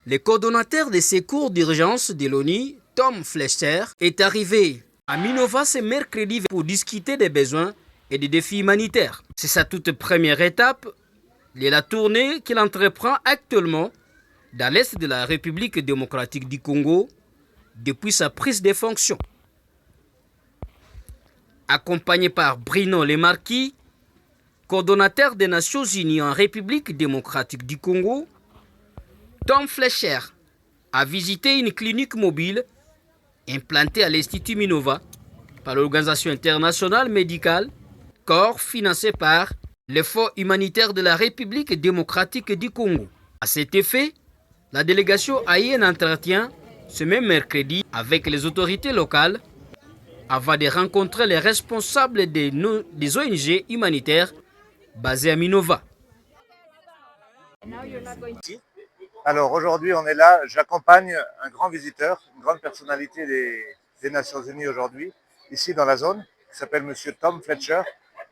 Le coordonnateur des secours d'urgence de l'ONU, Tom Fletcher, est arrivé à Minova ce mercredi pour discuter des besoins et des défis humanitaires. C'est sa toute première étape de la tournée qu'il entreprend actuellement dans l'est de la République démocratique du Congo depuis sa prise de fonction. Accompagné par Bruno Lemarquis, coordonnateur des Nations Unies en République démocratique du Congo, Tom Fletcher a visité une clinique mobile implantée à l'Institut Minova par l'Organisation internationale médicale, corps financé par l'effort humanitaire de la République démocratique du Congo. À cet effet, la délégation a eu un entretien ce même mercredi avec les autorités locales avant de rencontrer les responsables des ONG humanitaires basées à Minova. Alors aujourd'hui on est là, j'accompagne un grand visiteur, une grande personnalité des Nations Unies aujourd'hui, ici dans la zone, qui s'appelle M. Tom Fletcher,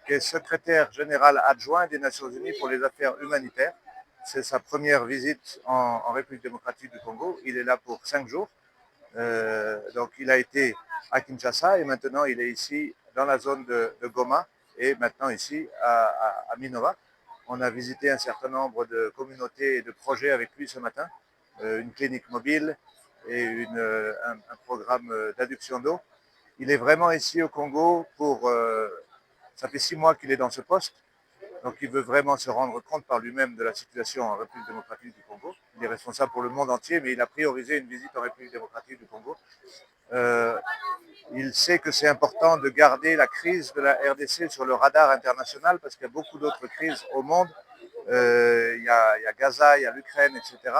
qui est secrétaire général adjoint des Nations Unies pour les affaires humanitaires. C'est sa première visite en République démocratique du Congo, il est là pour 5 jours. Donc il a été à Kinshasa et maintenant il est ici dans la zone de Goma et maintenant ici à Minova. On a visité un certain nombre de communautés et de projets avec lui ce matin, une clinique mobile et un programme d'adduction d'eau. Il est vraiment ici au Congo pour... ça fait 6 mois qu'il est dans ce poste, donc il veut vraiment se rendre compte par lui-même de la situation en République démocratique du Congo. Il est responsable pour le monde entier, mais il a priorisé une visite en République démocratique du Congo. Il sait que c'est important de garder la crise de la RDC sur le radar international parce qu'il y a beaucoup d'autres crises au monde. Il y a Gaza, il y a l'Ukraine, etc.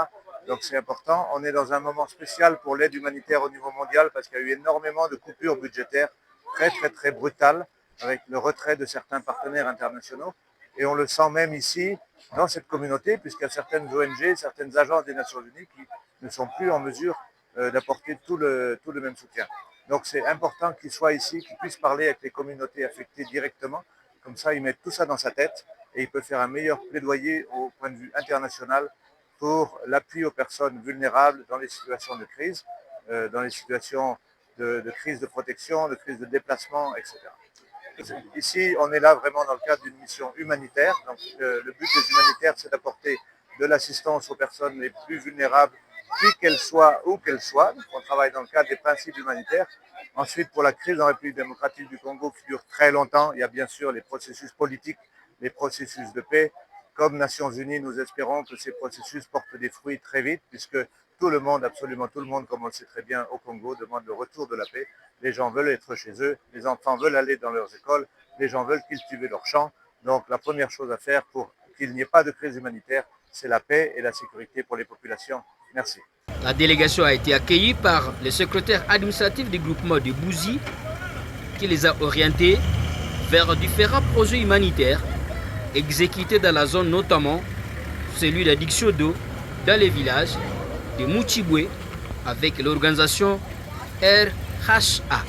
Donc c'est important. On est dans un moment spécial pour l'aide humanitaire au niveau mondial parce qu'il y a eu énormément de coupures budgétaires très brutales avec le retrait de certains partenaires internationaux. Et on le sent même ici, dans cette communauté, puisqu'il y a certaines ONG, certaines agences des Nations Unies qui ne sont plus en mesure d'apporter tout le même soutien. Donc c'est important qu'il soit ici, qu'il puisse parler avec les communautés affectées directement. Comme ça, il met tout ça dans sa tête et il peut faire un meilleur plaidoyer au point de vue international pour l'appui aux personnes vulnérables dans les situations de crise, dans les situations de crise de protection, de crise de déplacement, etc. Ici, on est là vraiment dans le cadre d'une mission humanitaire. Donc, le but des humanitaires, c'est d'apporter de l'assistance aux personnes les plus vulnérables, qui qu'elles soient, où qu'elles soient. Donc, on travaille dans le cadre des principes humanitaires. Ensuite, pour la crise en République démocratique du Congo qui dure très longtemps, il y a bien sûr les processus politiques, les processus de paix. Comme Nations Unies, nous espérons que ces processus portent des fruits très vite, puisque tout le monde, absolument tout le monde, comme on le sait très bien au Congo, demande le retour de la paix. Les gens veulent être chez eux, les enfants veulent aller dans leurs écoles, les gens veulent cultiver leurs champs. Donc la première chose à faire pour qu'il n'y ait pas de crise humanitaire, c'est la paix et la sécurité pour les populations. Merci. La délégation a été accueillie par le secrétaire administratif du groupement de Bouzi qui les a orientés vers différents projets humanitaires exécutés dans la zone, notamment celui d'adduction d'eau dans les villages de Moutchibwe avec l'organisation RHA.